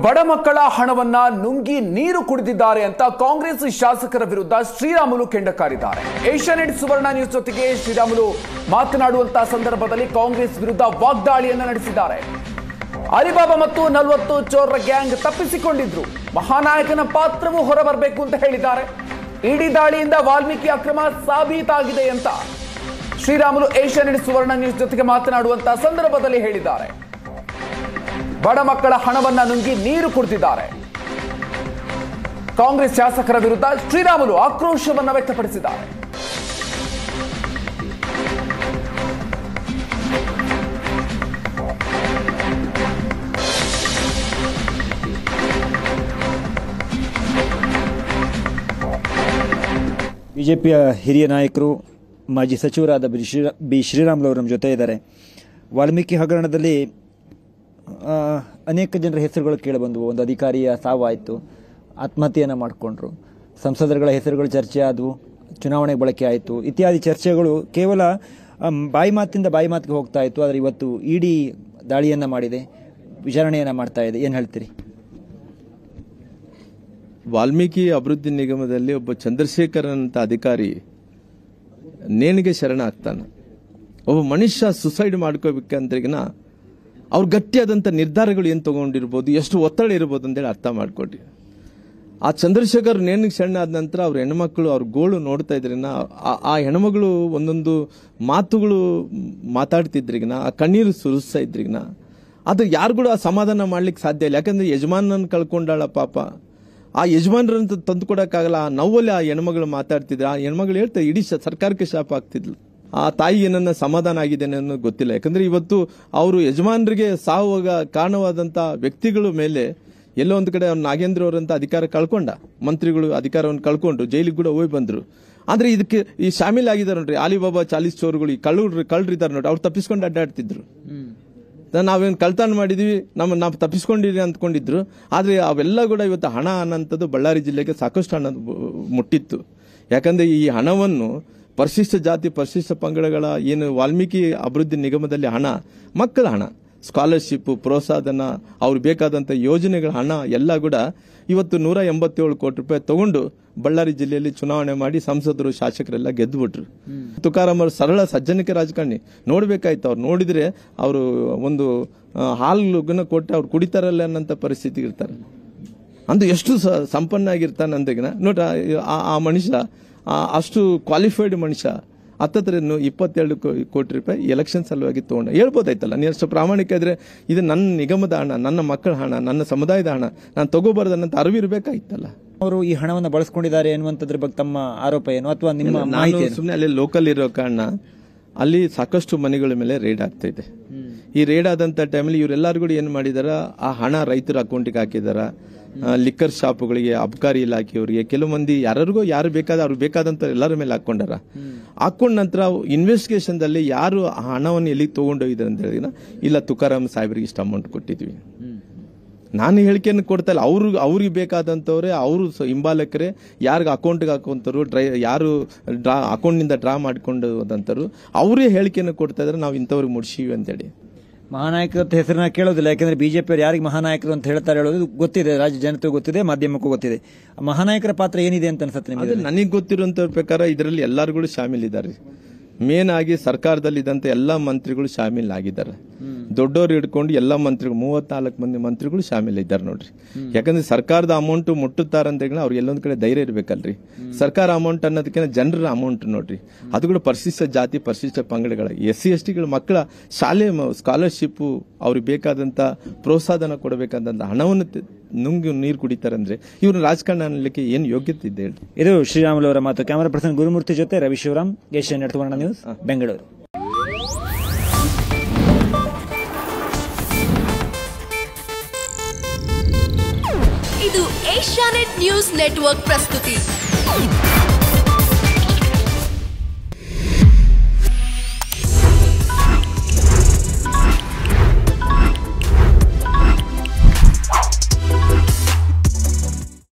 ಬಡ ಮಕ್ಕಳ ಹಣವನ್ನ ನುಂಗಿ ನೀರು ಕುಡಿದಿದ್ದಾರೆ ಅಂತ ಕಾಂಗ್ರೆಸ್ ಶಾಸಕರ ವಿರುದ್ಧ ಶ್ರೀರಾಮುಲು ಕೆಂಡಕಾರಿದ್ದಾರೆ. ಏಷ್ಯಾನೆಟ್ ಸುವರ್ಣ ನ್ಯೂಸ್ ಜೊತೆಗೆ ಶ್ರೀರಾಮುಲು ಮಾತನಾಡುವಂತಹ ಸಂದರ್ಭದಲ್ಲಿ ಕಾಂಗ್ರೆಸ್ ವಿರುದ್ಧ ವಾಗ್ದಾಳಿಯನ್ನ ನಡೆಸಿದ್ದಾರೆ. ಅಲಿಬಾಬಾ ಮತ್ತು 40 ಚೋರರ ಗ್ಯಾಂಗ್ ತಪ್ಪಿಸಿಕೊಂಡಿದ್ರು, ಮಹಾನಾಯಕನ ಪಾತ್ರವೂ ಹೊರಬರಬೇಕು ಅಂತ ಹೇಳಿದ್ದಾರೆ. ಇಡಿ ದಾಳಿಯಿಂದ ವಾಲ್ಮೀಕಿ ಅಕ್ರಮ ಸಾಬೀತಾಗಿದೆ ಅಂತ ಶ್ರೀರಾಮುಲು ಏಷ್ಯಾನೆಟ್ ಸುವರ್ಣ ನ್ಯೂಸ್ ಜೊತೆಗೆ ಮಾತನಾಡುವಂತಹ ಸಂದರ್ಭದಲ್ಲಿ ಹೇಳಿದ್ದಾರೆ. ಬಡ ಮಕ್ಕಳ ಹಣವನ್ನ ನುಂಗಿ ನೀರು ಕುಡಿದಿದ್ದಾರೆ. ಕಾಂಗ್ರೆಸ್ ಶಾಸಕರ ವಿರುದ್ಧ ಶ್ರೀರಾಮುಲು ಆಕ್ರೋಶವನ್ನ ವ್ಯಕ್ತಪಡಿಸಿದ್ದಾರೆ. ಬಿಜೆಪಿಯ ಹಿರಿಯ ನಾಯಕರು ಮಾಜಿ ಸಚಿವರಾದ ಬಿ ಶ್ರೀರಾಮುಲು ಅವರು ನಮ್ಮ ಜೊತೆ ಇದ್ದಾರೆ. ವಾಲ್ಮೀಕಿ ಹಗರಣದಲ್ಲಿ ಅನೇಕ ಜನರ ಹೆಸರುಗಳು ಕೇಳಿಬಂದವು. ಒಂದು ಅಧಿಕಾರಿಯ ಸಾವಾಯಿತು, ಆತ್ಮಹತ್ಯೆಯನ್ನು ಮಾಡಿಕೊಂಡ್ರು, ಸಂಸದರುಗಳ ಹೆಸರುಗಳು ಚರ್ಚೆ ಆದವು, ಚುನಾವಣೆ ಬಳಕೆ ಆಯಿತು, ಇತ್ಯಾದಿ ಚರ್ಚೆಗಳು ಕೇವಲ ಬಾಯಿ ಮಾತಿಂದ ಬಾಯಿ ಮಾತಿಗೆ ಹೋಗ್ತಾ ಇತ್ತು. ಆದರೆ ಇವತ್ತು ಇಡಿ ದಾಳಿಯನ್ನು ಮಾಡಿದೆ, ವಿಚಾರಣೆಯನ್ನು ಮಾಡ್ತಾ ಇದೆ. ಏನು ಹೇಳ್ತೀರಿ? ವಾಲ್ಮೀಕಿ ಅಭಿವೃದ್ಧಿ ನಿಗಮದಲ್ಲಿ ಒಬ್ಬ ಚಂದ್ರಶೇಖರನ್ ಅಂತ ಅಧಿಕಾರಿ ನೇಣಿಗೆ ಶರಣ ಆಗ್ತಾನೆ. ಒಬ್ಬ ಮನುಷ್ಯ ಸುಸೈಡ್ ಮಾಡ್ಕೋಬೇಕಂದ್ರಿಗಿನ ಅವ್ರು ಗಟ್ಟಿಯಾದಂಥ ನಿರ್ಧಾರಗಳು ಏನು ತಗೊಂಡಿರ್ಬೋದು, ಎಷ್ಟು ಒತ್ತಡ ಇರ್ಬೋದು ಅಂತೇಳಿ ಅರ್ಥ ಮಾಡ್ಕೊಡ್ರಿ. ಆ ಚಂದ್ರಶೇಖರ್ ನೇಣಿಗೆ ಶರಣ ಆದ ನಂತರ ಅವ್ರ ಹೆಣ್ಮಕ್ಳು ಅವ್ರ ಗೋಳು ನೋಡ್ತಾ ಇದ್ರಿನ, ಆ ಹೆಣ್ಮಗಳು ಒಂದೊಂದು ಮಾತುಗಳು ಮಾತಾಡ್ತಿದ್ರಿಗಿನ, ಆ ಕಣ್ಣೀರು ಸುರಿಸ್ತಾ ಇದ್ರಿಗಿನ, ಅದು ಯಾರಿಗೂ ಆ ಸಮಾಧಾನ ಮಾಡ್ಲಿಕ್ಕೆ ಸಾಧ್ಯ ಇಲ್ಲ. ಯಾಕಂದ್ರೆ ಯಜಮಾನನ ಕಳ್ಕೊಂಡಾಳ ಪಾಪ, ಆ ಯಜಮಾನ್ರಂತ ತಂದು ಕೊಡಕ್ಕಾಗಲ್ಲ. ಆ ನೋವಲ್ಲಿ ಆ ಹೆಣ್ಮಗಳು ಮಾತಾಡ್ತಿದ್ರು. ಆ ಹೆಣ್ಮಗಳು ಹೇಳ್ತಾರೆ ಇಡೀ ಸರ್ಕಾರಕ್ಕೆ ಶಾಪ ಆಗ್ತಿದ್ಲು. ಆ ತಾಯಿ ಏನನ್ನ ಸಮಾಧಾನ ಆಗಿದೆ ಅನ್ನೋ ಗೊತ್ತಿಲ್ಲ. ಯಾಕಂದ್ರೆ ಇವತ್ತು ಅವರು ಯಜಮಾನರಿಗೆ ಸಾವಾಗ ಕಾರಣವಾದಂತ ವ್ಯಕ್ತಿಗಳ ಮೇಲೆ ಎಲ್ಲೋ ಒಂದು ಕಡೆ ಅವ್ರು ನಾಗೇಂದ್ರ ಅವರಂತ ಅಧಿಕಾರ ಕಳ್ಕೊಂಡ, ಮಂತ್ರಿಗಳು ಅಧಿಕಾರವನ್ನು ಕಳ್ಕೊಂಡ್ರು, ಜೈಲಿಗೆ ಕೂಡ ಹೋಗಿ ಬಂದ್ರು. ಆದ್ರೆ ಇದಕ್ಕೆ ಈ ಶಾಮೀಲ್ ಆಗಿದ್ದಾರೆ ನೋಡ್ರಿ, ಅಲಿಬಾಬಾ 40 ಚೋರುಗಳು, ಈ ಕಳ್ಳರಿದ್ದಾರೆ ನೋಡ್ರಿ, ಅವ್ರು ತಪ್ಪಿಸ್ಕೊಂಡು ಅಡ್ಡಾಡ್ತಿದ್ರು. ನಾವೇನು ಕಳ್ತನ ಮಾಡಿದ್ವಿ, ನಾವು ತಪ್ಪಿಸ್ಕೊಂಡಿದ್ವಿ ಅಂದ್ಕೊಂಡಿದ್ರು. ಆದ್ರೆ ಅವೆಲ್ಲ ಕೂಡ ಇವತ್ತು ಹಣ ಅನ್ನೋಂಥದ್ದು ಬಳ್ಳಾರಿ ಜಿಲ್ಲೆಗೆ ಸಾಕಷ್ಟು ಹಣ ಮುಟ್ಟಿತ್ತು. ಯಾಕಂದ್ರೆ ಈ ಹಣವನ್ನು ಪರಿಶಿಷ್ಟ ಜಾತಿ ಪರಿಶಿಷ್ಟ ಪಂಗಡಗಳ ಏನು ವಾಲ್ಮೀಕಿ ಅಭಿವೃದ್ಧಿ ನಿಗಮದಲ್ಲಿ ಹಣ, ಮಕ್ಕಳ ಹಣ, ಸ್ಕಾಲರ್ಶಿಪ್, ಪ್ರೋತ್ಸಾಹನ, ಅವ್ರಿಗೆ ಬೇಕಾದಂಥ ಯೋಜನೆಗಳ ಹಣ ಎಲ್ಲ ಕೂಡ ಇವತ್ತು 187 ಕೋಟಿ ರೂಪಾಯಿ ತಗೊಂಡು ಬಳ್ಳಾರಿ ಜಿಲ್ಲೆಯಲ್ಲಿ ಚುನಾವಣೆ ಮಾಡಿ ಸಂಸದರು ಶಾಸಕರೆಲ್ಲ ಗೆದ್ದುಬಿಟ್ರು. ತುಕಾರಾಮ್ ಅವರು ಸರಳ ಸಜ್ಜನಿಕೆ ರಾಜಕಾರಣಿ, ನೋಡ್ಬೇಕಾಯ್ತು. ಅವ್ರು ನೋಡಿದ್ರೆ ಅವರು ಒಂದು ಹಾಲುಗನ್ನ ಕೊಟ್ಟು ಅವ್ರು ಕುಡಿತಾರಲ್ಲ ಅನ್ನೋಂಥ ಪರಿಸ್ಥಿತಿ ಇರ್ತಾರೆ. ಅಂದು ಎಷ್ಟು ಸಂಪನ್ನ ಆಗಿರ್ತಾನೆ ಅಂದಾಗಿನ ನೋಡ್ರ ಆ ಮನುಷ್ಯ, ಅಷ್ಟು ಕ್ವಾಲಿಫೈಡ್ ಮನುಷ್ಯ 27 ಕೋಟಿ ರೂಪಾಯಿ ಎಲೆಕ್ಷನ್ ಸಲುವಾಗಿ ತಗೊಂಡ. ಹೇಳ್ಬೋದಾಯ್ತಲ್ಲ, ನೀನು ಅಷ್ಟು ಪ್ರಾಮಾಣಿಕ ಇದ್ರೆ ಇದು ನನ್ನ ನಿಗಮದ ಹಣ, ನನ್ನ ಮಕ್ಕಳ ಹಣ, ನನ್ನ ಸಮುದಾಯದ ಹಣ, ನಾನು ತಗೋಬಾರ್ದನ್ನಂತ ಅರಿವಿರ್ಬೇಕಾಯ್ತಲ್ಲ. ಅವರು ಈ ಹಣವನ್ನು ಬಳಸ್ಕೊಂಡಿದ್ದಾರೆ ಎನ್ನುವಂಥದ್ರ ಬಗ್ಗೆ ತಮ್ಮ ಆರೋಪ ಏನು, ಅಥವಾ ನಿಮ್ಮ ಮಾಹಿತಿ? ಸುಮ್ಮನೆ ಅಲ್ಲಿ ಲೋಕಲ್ ಇರೋ ಕಾರಣ ಅಲ್ಲಿ ಸಾಕಷ್ಟು ಮನೆಗಳ ಮೇಲೆ ರೇಡ್ ಆಗ್ತಾ ಇದೆ. ಈ ರೇಡ್ ಆದಂತ ಟೈಮಲ್ಲಿ ಇವರೆಲ್ಲರೂ ಕೂಡ ಏನ್ ಮಾಡಿದಾರ, ಆ ಹಣ ರೈತರ ಅಕೌಂಟಿಗೆ ಹಾಕಿದಾರ. ಲಿಕ್ಕರ್ ಶಾಪ್ಗಳಿಗೆ, ಅಬಕಾರಿ ಇಲಾಖೆಯವರಿಗೆ, ಕೆಲವು ಮಂದಿ ಯಾರಿಗೂ ಯಾರು ಅವ್ರು ಬೇಕಾದಂತ ಎಲ್ಲರ ಮೇಲೆ ಹಾಕೊಂಡಾರ. ಹಾಕೊಂಡ ನಂತರ ಇನ್ವೆಸ್ಟಿಗೇಷನ್ ದಲ್ಲಿ ಯಾರು ಆ ಹಣವನ್ನು ಎಲ್ಲಿಗೆ ತಗೊಂಡೋಗಿದ್ದಾರೆ ಅಂತ ಹೇಳಿದ, ಇಲ್ಲ ತುಕಾರಾಮ್ ಸಾಹೇಬ್ರಿಗೆ ಇಷ್ಟು ಅಮೌಂಟ್ ಕೊಟ್ಟಿದ್ವಿ. ನಾನು ಹೇಳಿಕೆಯನ್ನು ಕೊಡ್ತಾ ಇಲ್ಲ, ಅವ್ರಿಗೆ ಬೇಕಾದಂತವ್ರೆ, ಅವರು ಹಿಂಬಾಲಕರೇ, ಯಾರಿಗೆ ಅಕೌಂಟ್ಗೆ ಹಾಕುವಂತರು, ಯಾರು ಅಕೌಂಟ್ನಿಂದ ಡ್ರಾ ಮಾಡಿಕೊಂಡು ಹೋದಂತರು ಅವರೇ ಹೇಳಿಕೆಯನ್ನು ಕೊಡ್ತಾ ಇದ್ರೆ ನಾವು ಇಂಥವ್ರಿಗೆ ಮುಡ್ಸೀವಿ ಅಂತೇಳಿ. ಮಹಾನಾಯಕರ ಹೆಸರನ್ನ ಕೇಳೋದಿಲ್ಲ, ಯಾಕಂದ್ರೆ ಬಿಜೆಪಿಯವರು ಯಾರಿಗೆ ಮಹಾನಾಯಕರು ಅಂತ ಹೇಳ್ತಾರೆ ಹೇಳೋದು ಗೊತ್ತಿದೆ, ರಾಜ್ಯ ಜನತೆಗೂ ಗೊತ್ತಿದೆ, ಮಾಧ್ಯಮಕ್ಕೂ ಗೊತ್ತಿದೆ. ಮಹಾನಾಯಕರ ಪಾತ್ರ ಏನಿದೆ ಅಂತ ಅನ್ಸುತ್ತೆ ನಿಮಗೆ? ನನಗೆ ಗೊತ್ತಿರುವಂತ ಪ್ರಕಾರ ಇದರಲ್ಲಿ ಎಲ್ಲರೂ ಶಾಮೀಲ್ ಇದ್ದಾರೆ. ಮೇನ್ ಆಗಿ ಸರ್ಕಾರದಲ್ಲಿ ಇದ್ದಂತ ಎಲ್ಲಾ ಮಂತ್ರಿಗಳು ಶಾಮೀಲ್ ಆಗಿದ್ದಾರೆ. ದೊಡ್ಡವರು ಹಿಡ್ಕೊಂಡು ಎಲ್ಲಾ ಮಂತ್ರಿಗಳು 34 ಮಂದಿ ಮಂತ್ರಿಗಳು ಶಾಮೀಲ್ ಇದ್ದಾರೆ ನೋಡ್ರಿ. ಯಾಕಂದ್ರೆ ಸರ್ಕಾರದ ಅಮೌಂಟ್ ಮುಟ್ಟುತ್ತಾರಂತ ಅವ್ರಿಗೆ ಎಲ್ಲೊಂದ್ ಕಡೆ ಧೈರ್ಯ ಇರ್ಬೇಕಲ್ರಿ. ಸರ್ಕಾರ ಅಮೌಂಟ್ ಅನ್ನೋದಕ್ಕಿಂತ ಜನರ ಅಮೌಂಟ್ ನೋಡ್ರಿ, ಅದು ಕೂಡ ಪರಿಶಿಷ್ಟ ಜಾತಿ ಪರಿಶಿಷ್ಟ ಪಂಗಡಗಳ SC ST ಗಳ ಮಕ್ಕಳ ಶಾಲೆ ಸ್ಕಾಲರ್ಶಿಪ್, ಅವ್ರಿಗೆ ಬೇಕಾದಂತ ಪ್ರೋತ್ಸಾಹನ ಕೊಡಬೇಕಾದಂತ ಹಣವನ್ನು ನುಂಗಿ ನೀರು ಕುಡಿತಾರಂದ್ರೆ ಇವ್ರ ರಾಜಕಾರಣ ಅನ್ನಲಿಕ್ಕೆ ಏನು ಯೋಗ್ಯತೆ ಇದೆ? ಇದು ಶ್ರೀರಾಮುಲು ಅವರ ಮಾತು. ಕ್ಯಾಮರಾ ಪರ್ಸನ್ ಗುರುಮೂರ್ತಿ ಜೊತೆ ರವಿ ಶಿವರಾಮ್, ಏಷ್ಯಾನೆಟ್ ಸುವರ್ಣ ನ್ಯೂಸ್, ಬೆಂಗಳೂರು. ಇದು ಏಷ್ಯಾನೆಟ್ ನ್ಯೂಸ್ ನೆಟ್ವರ್ಕ್ ಪ್ರಸ್ತುತಿ.